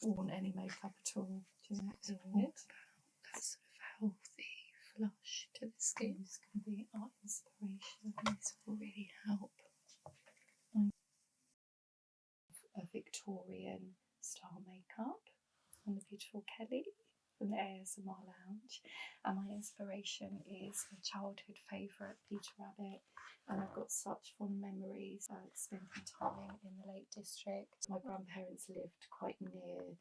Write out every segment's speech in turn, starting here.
worn any makeup at all during that period. That sort of healthy flush to the skin. It's going to be art inspiration. This will really help. A Victorian style makeup from the beautiful Kelly from the ASMR Lounge, and my inspiration is a childhood favourite, Peterrabbit, and I've got such fond memories spending time in the Lake District. My grandparents lived quite near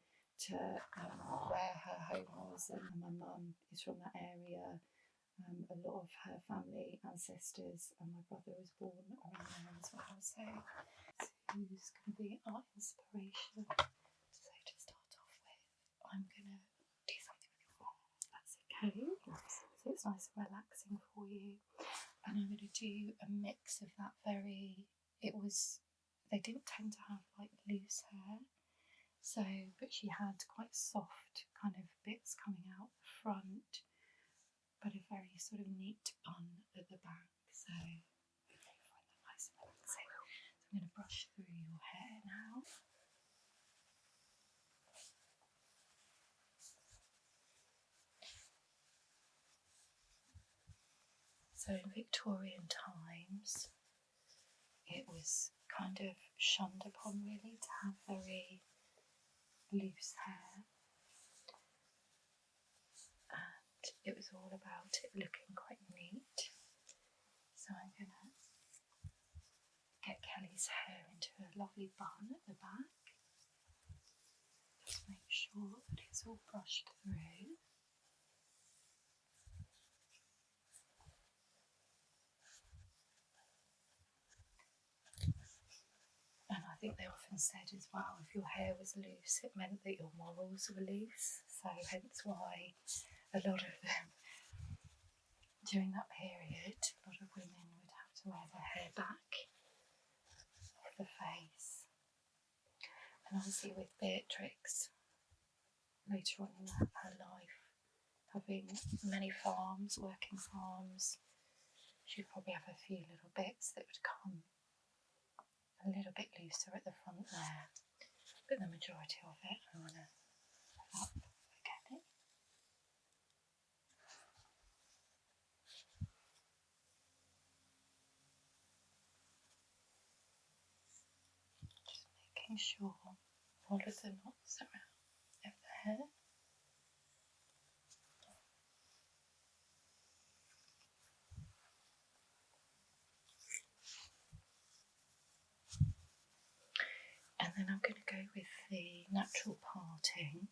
to where her home was, and my mum is from that area. A lot of her family ancestors, and my brother was born around there as well. So who's going to be art inspiration? So to start off with, I'm going to do something with your arm. That's okay. So it's nice and relaxing for you. And I'm going to do a mix of that they didn't tend to have like loose hair. So, but she had quite soft kind of bits coming out the front, but a very sort of neat bun at the back. So I find that nice and relaxing. So I'm going to brush through your hair now. So in Victorian times, it was kind of shunned upon really to have very loose hair. And it was all about it looking quite neat. So I'm going to get Kelly's hair into a lovely bun at the back. Just make sure that it's all brushed through. And I think they often said as well, if your hair was loose, it meant that your morals were loose. So hence why a lot of them, during that period, a lot of women would have to wear their hair back off the face. And obviously with Beatrix, later on in her life, having many farms, working farms, she'd probably have a few little bits that would come a little bit looser at the front there, but the majority of it I want to put up again. Just making sure all of the knots around of the hair. And then I'm going to go with the natural parting.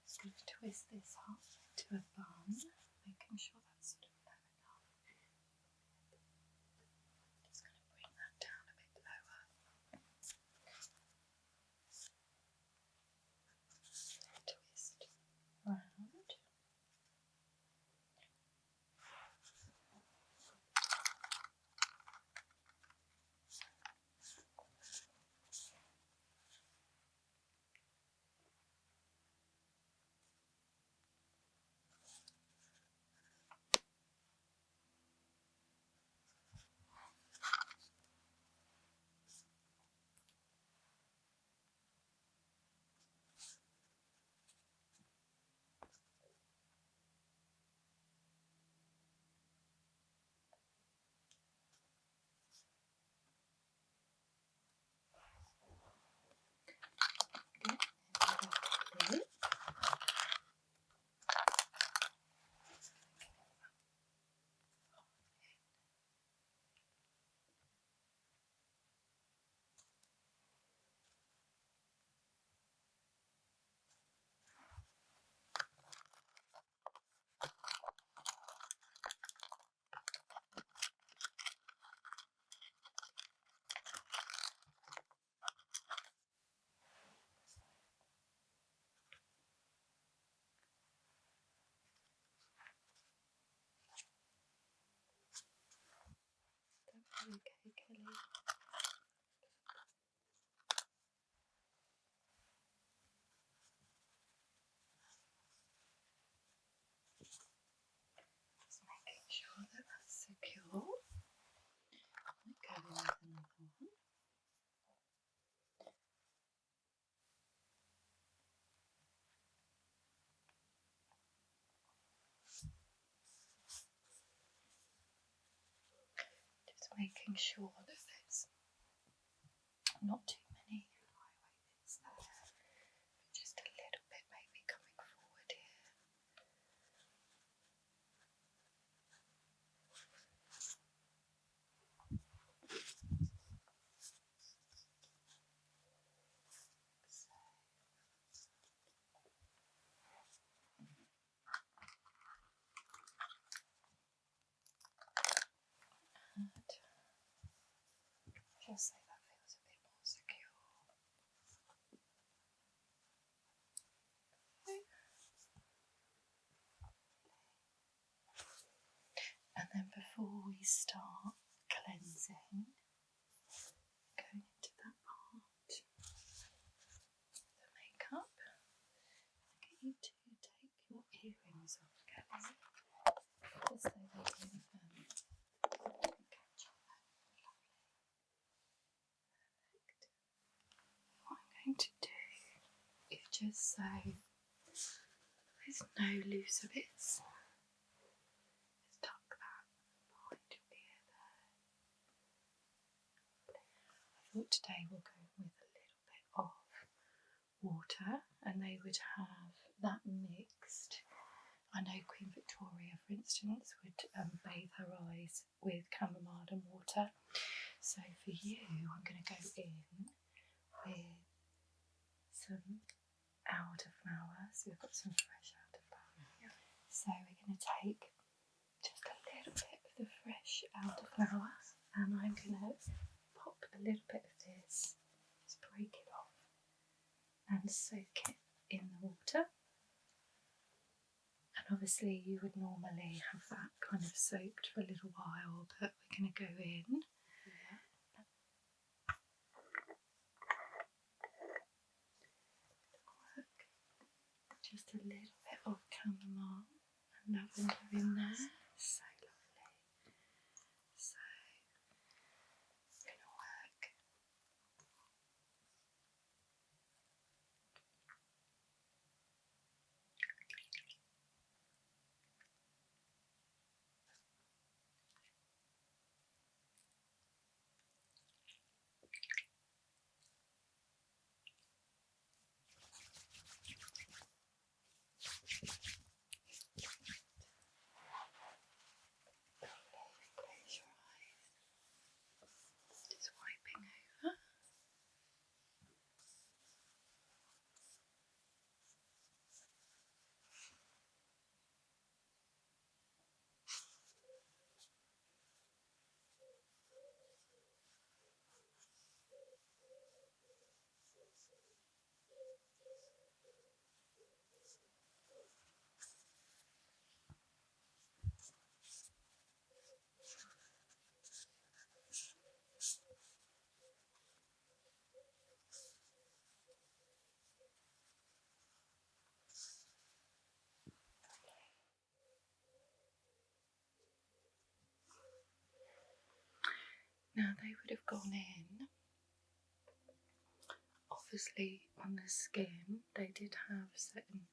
Just going to twist this up to a bun, making sure that's sort of low enough. Just going to bring that down a bit lower. Twist round. making sure that there's not too many highways there, but just a little bit maybe coming forward here. And just so that feels a bit more secure. And then before we start cleansing, going into that part, the makeup, I get you to take your earrings off, Kelly, just so they can catch on that. Perfect. What I'm going to do is just so there's no loose bits. Just tuck that behind your ear there. I thought today we'll go with a little bit of water, and they would have that mixed. I know Queen Victoria, for instance, would bathe her eyes with chamomile and water. So for you, I'm going to go in with some elderflower. So we've got some fresh elderflower. Yeah. So we're going to take just a little bit of the fresh elderflower, and I'm going to pop a little bit of this, just break it off and soak it in the water. And obviously you would normally have that kind of soaked for a little while, but we're going to go in. Yeah. Just a little bit of chamomile and lavender in there. So lovely. So it's going to work. Close your eyes. Just wiping over. Now they would have gone in, obviously on the skin they did have certain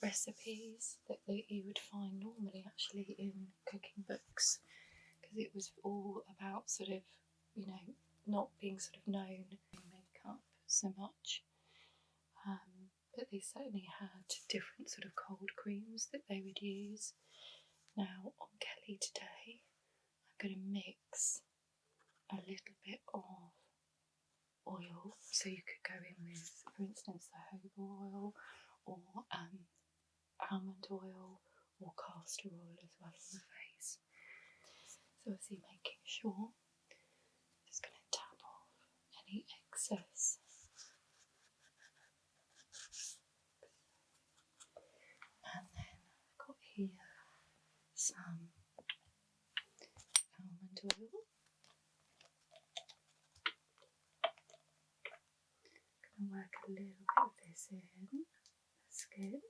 recipes that you would find normally actually in cooking books, because it was all about sort of, you know, not being sort of known in makeup so much, but they certainly had different sort of cold creams that they would use. Now on Kelly today I'm going to mix a little bit of oil, so you could go in with, for instance, the jojoba oil or almond oil or castor oil as well on the face. So obviously making sure, just going to tap off any excess. And then I've got here some almond oil. Going to work a little bit of this in the skin.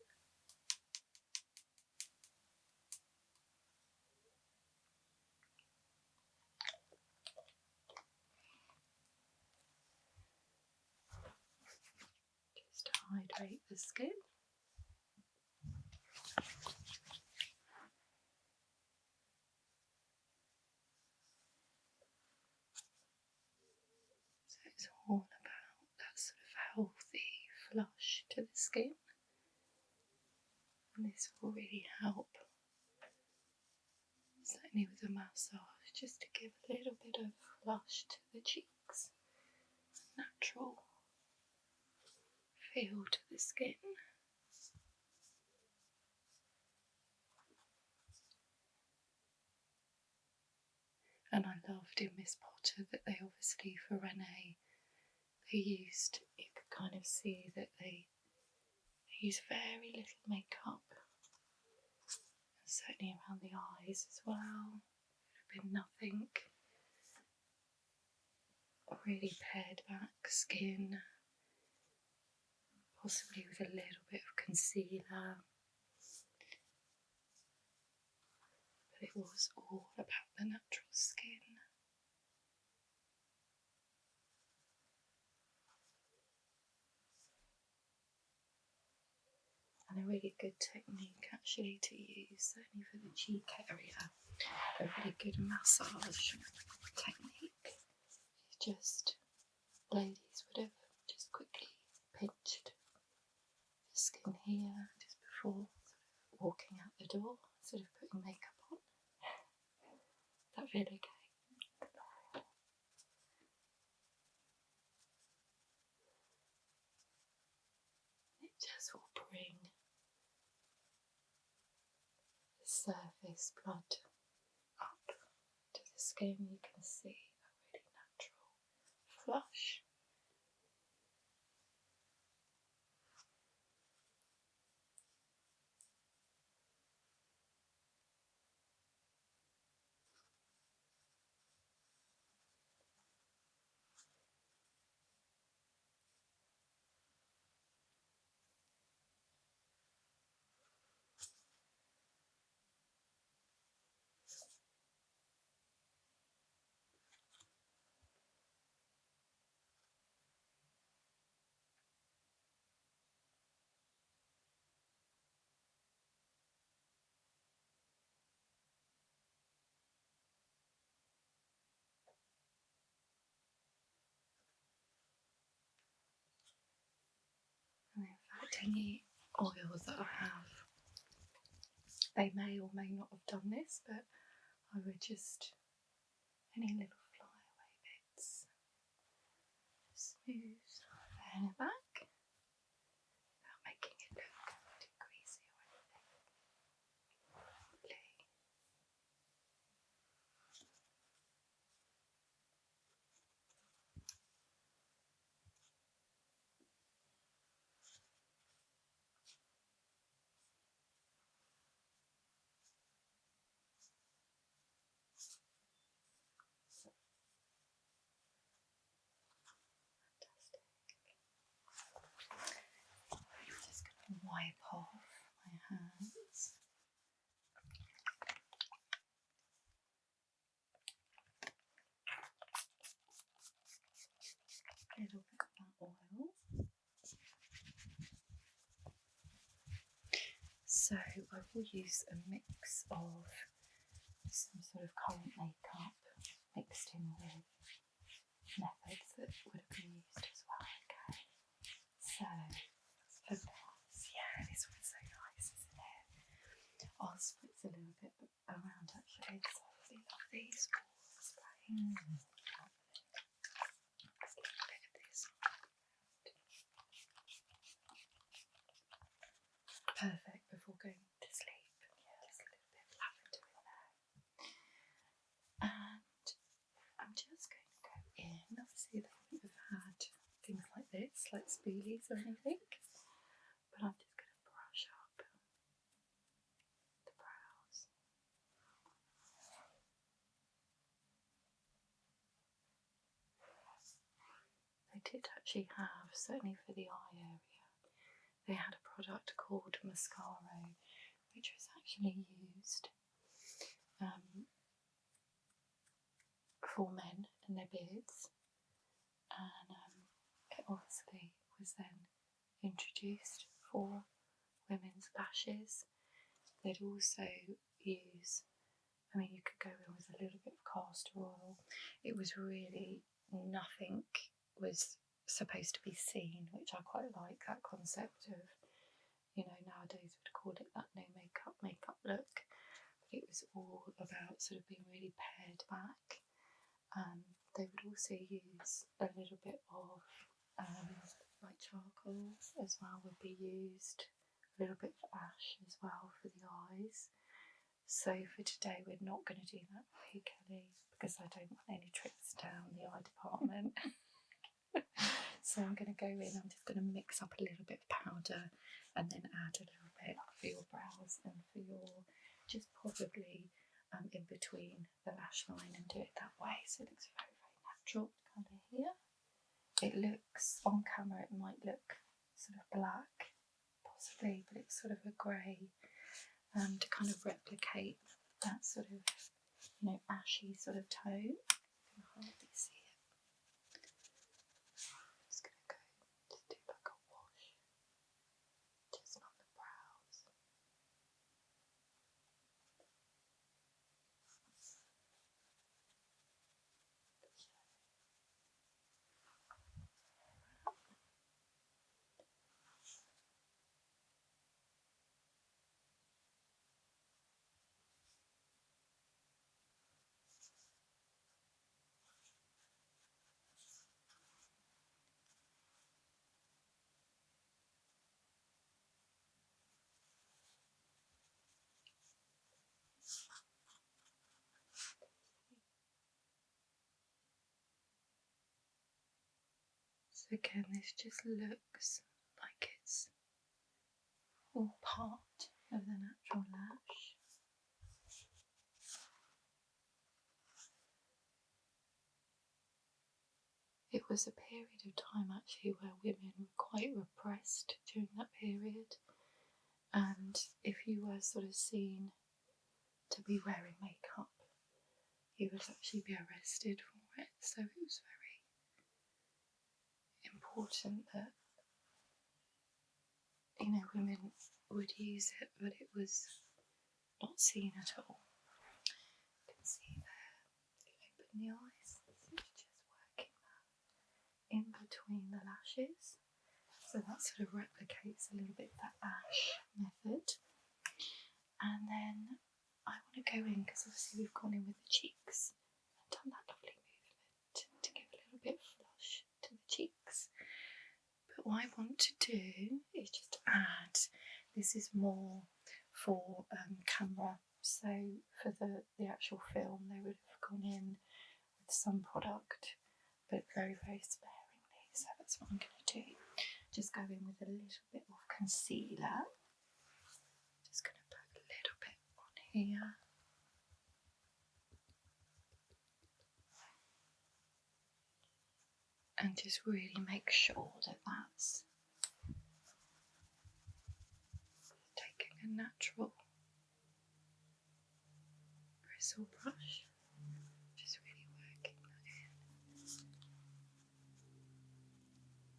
Just to hydrate the skin. it's all about that sort of healthy flush to the skin. And this will really help, certainly with the massage, just to give a little bit of flush to the cheeks, natural feel to the skin. And I loved in Miss Potter that they obviously, for Renee, they used, you could kind of see that they use very little makeup, certainly around the eyes as well. There's been nothing, really pared back skin, possibly with a little bit of concealer, but it was all about the natural skin. And a really good technique actually to use, certainly for the cheek area, a really good massage technique is just, ladies would have just quickly pinched the skin here just before sort of walking out the door, sort of putting makeup on. That feel okay? It just will bring the surface blood up to the skin. You can see a really natural flush. And in fact, any oils that I have, they may or may not have done this, but I would just, any little flyaway bits, smooth there in the back without making it look too greasy or anything. Lovely. I'm just going to wipe off my hands. A little bit of that oil. So I will use a mix of some sort of current makeup mixed in with methods that would have been used as well. Okay. So for this, yeah, this one's so nice, isn't it? I'll spritz a little bit around actually, because I really love these ball sprays. Just a little bit of this. Perfect before going to sleep. Yeah, just a little bit of lavender in there. And I'm just going to go in. Obviously, they wouldn't have had things like this, like spoolies or anything, but I'm just going to brush up the brows. They did actually have, certainly for the eye area, they had a product called Mascaro, which was actually used for men and their beards, and it obviously was then introduced for women's lashes. They'd also use, I mean, you could go in with a little bit of castor oil. It was really nothing was supposed to be seen, which I quite like, that concept of, nowadays we'd call it that no makeup look. But it was all about sort of being really pared back. They would also use a little bit of like charcoal as well would be used, a little bit of ash as well for the eyes. So for today we're not going to do that for you, Kelly, because I don't want any trips down the eye department. So I'm going to go in, I'm just going to mix up a little bit of powder and then add a little bit for your brows and for your, just probably in between the lash line, and do it that way. So it looks very, very natural colour here. It looks, on camera it might look sort of black, possibly, but it's sort of a grey, to kind of replicate that sort of, ashy sort of tone. You can hardly see it. I'm just going to go to do like a wash, just on the brows. So again, this just looks like it's all part of the natural lash. It was a period of time actually where women were quite repressed during that period, and if you were sort of seen to be wearing makeup, you would actually be arrested for it. So it was very important that, women would use it, but it was not seen at all. You can see there, open the eyes, so it's just working that in between the lashes. So that sort of replicates a little bit that ash method. And then I want to go in, because obviously we've gone in with the cheeks and done that lovely movement to give a little bit of flush to the cheeks. But what I want to do is just add, this is more for camera, so for the actual film they would have gone in with some product, but very, very sparingly. So that's what I'm going to do. Just go in with a little bit of concealer. Just going to put a little bit on here. And just really make sure that that's taking a natural bristle brush. Just really working that in.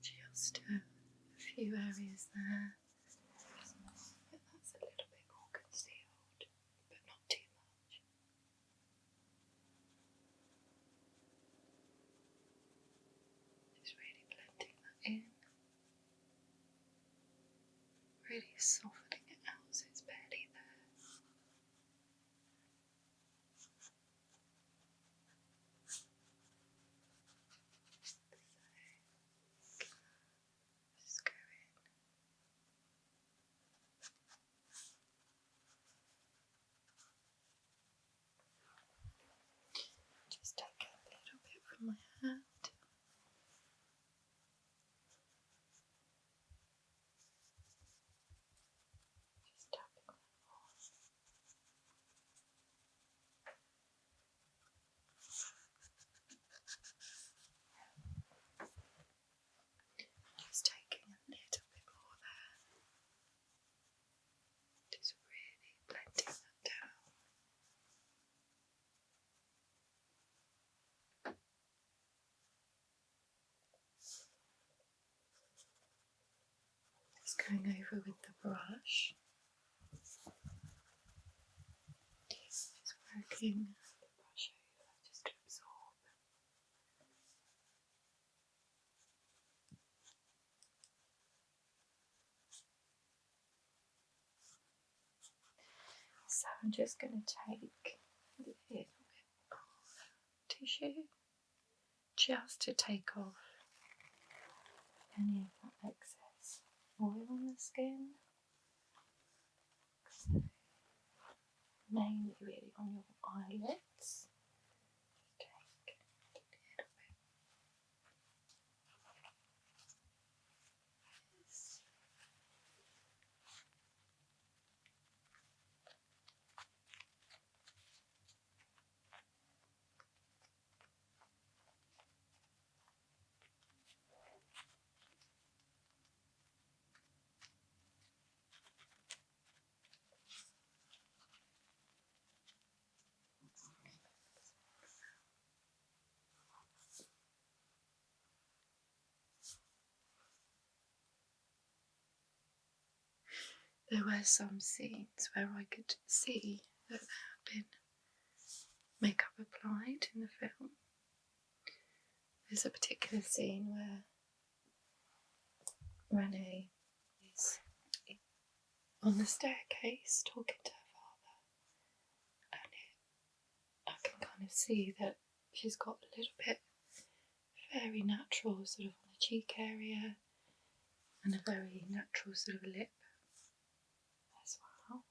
Just a few areas there. That's a little bit more concealed, but not too much. Just really blending that in. Really softening it out so it's barely there. Just go in. Just take a little bit from my hand. Just tapping that on. Just taking a little bit more there. Just really blending that down. Just going over with the brush. Just working the brush over just to absorb. So I'm just going to take a little bit of tissue just to take off any of that excess oil on the skin. Mainly really on your eyelids. Take a little bit. This. There were some scenes where I could see that there had been makeup applied in the film. There's a particular scene where Renee is on the staircase talking to her father, and I can kind of see that she's got a little bit very natural sort of on the cheek area and a very natural sort of lip as well.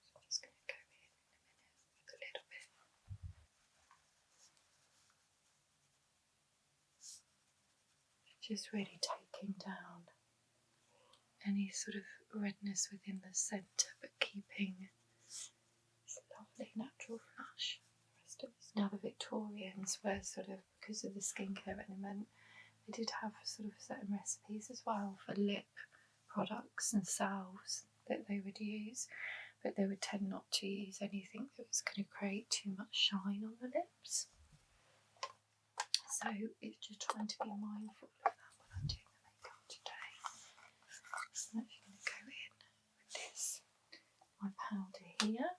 So I'm just going to go in a minute with a little bit. Just really taking down any sort of redness within the centre, but keeping this lovely natural flush. The rest of this. Now the Victorians were sort of, because of the skincare element, they did have sort of certain recipes as well for lip products and salves that they would use, but they would tend not to use anything that was going to create too much shine on the lips. So it's just trying to be mindful of that when I'm doing the makeup today. I'm actually going to go in with this, my powder here,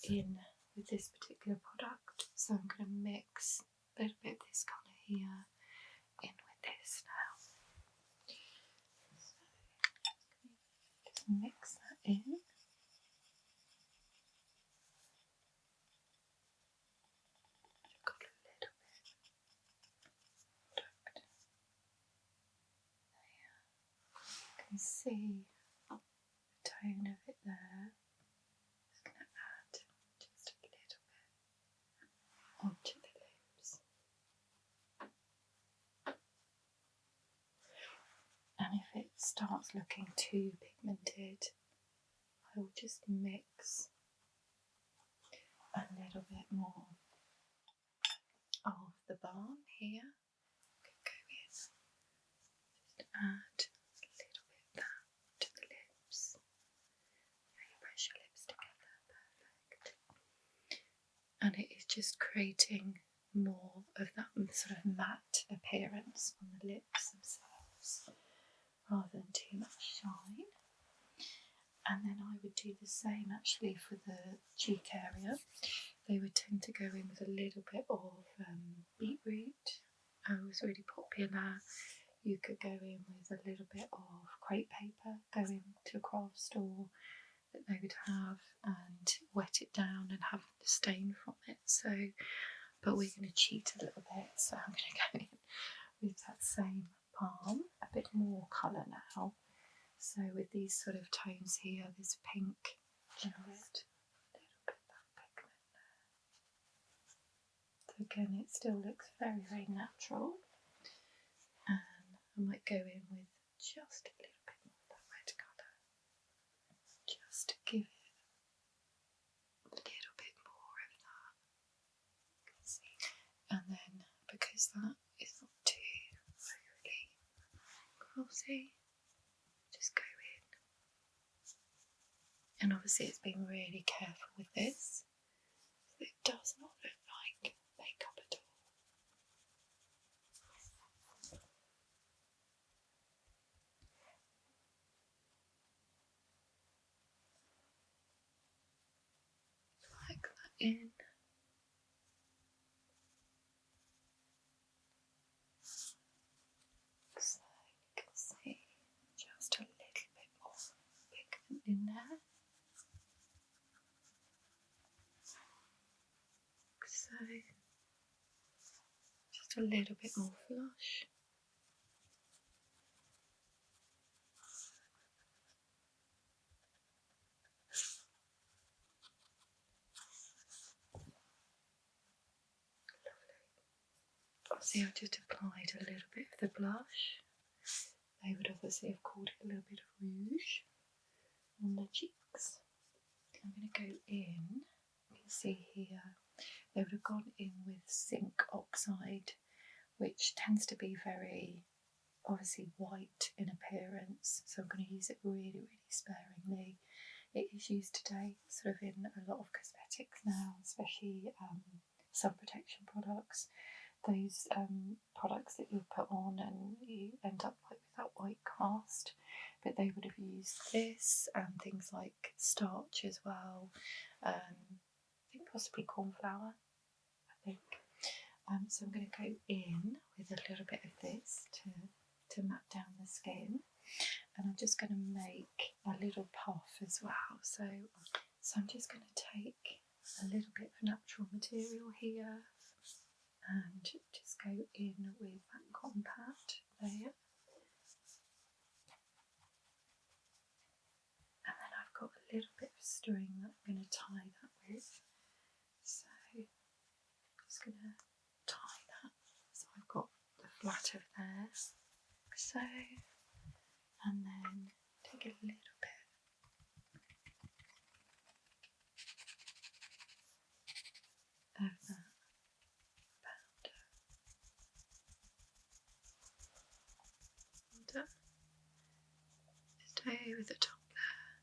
in with this particular product. So I'm going to mix a little bit of this colour here in with this now. So just mix that in. I've got a little bit of product there. You can see the tone of it there. Just going to add just a little bit onto the lips. And if it starts looking too pigmented, I will just mix a little bit more of the balm here. Go in, just add a little bit of that to the lips. You press your lips together, perfect. And it is just creating more of that sort of matte appearance on the lips themselves, rather than too much shine. And then I would do the same actually for the cheek area. They would tend to go in with a little bit of beetroot. It was really popular. You could go in with a little bit of crepe paper, go into a craft store that they would have, and wet it down and have the stain from it. So, but we're going to cheat a little bit, so I'm going to go in with that same balm, a bit more colour now. So with these sort of tones here, this pink, just a little bit of that pigment there. So again, it still looks very, very natural. And I might go in with just a little bit more of that red colour, just to give it a little bit more of that. You can see. And then, because that is not too overly glossy, just go in. And obviously it's been really careful with this, so it does not look like makeup at all. Like that in. So you can see just a little bit more pigment in there. just a little bit more flush. See, I just applied a little bit of the blush. They would obviously have called it a little bit of rouge on the cheeks. I'm going to go in. You can see here, they would have gone in with zinc oxide, which tends to be very obviously white in appearance. So I'm going to use it really, really sparingly. It is used today sort of in a lot of cosmetics now, especially sun protection products. Those products that you put on and you end up like with that white cast, but they would have used this and things like starch as well. I think possibly corn flour. I think. So I'm going to go in with a little bit of this to map down the skin, and I'm just going to make a little puff as well. So I'm just going to take a little bit of natural material here and just go in with that cotton pad there. And then I've got a little bit of string that I'm going to tie that with. So I'm just going to tie that. So I've got the flat of there. So, and then take a little bit of that powder. Just over the top there.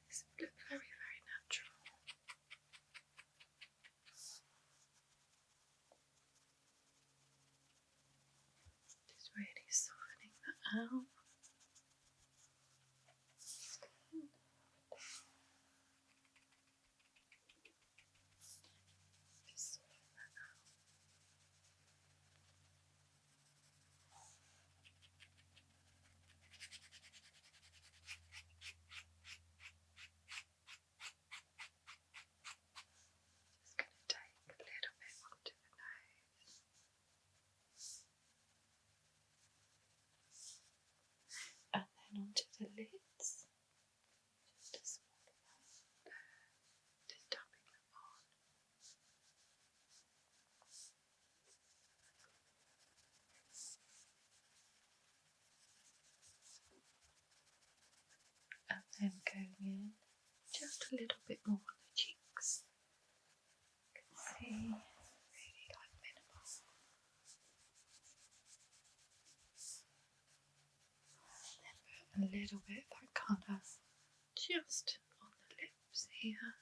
This would look very, very natural. Just really softening that out. Just soften that out. Just going to take a little bit onto the nose. And then onto the lids. Just a small amount there. Just tapping them on. And then going in just a little bit more on the cheeks. You can see really like minimal. And then put a little bit of that colour just on the lips here.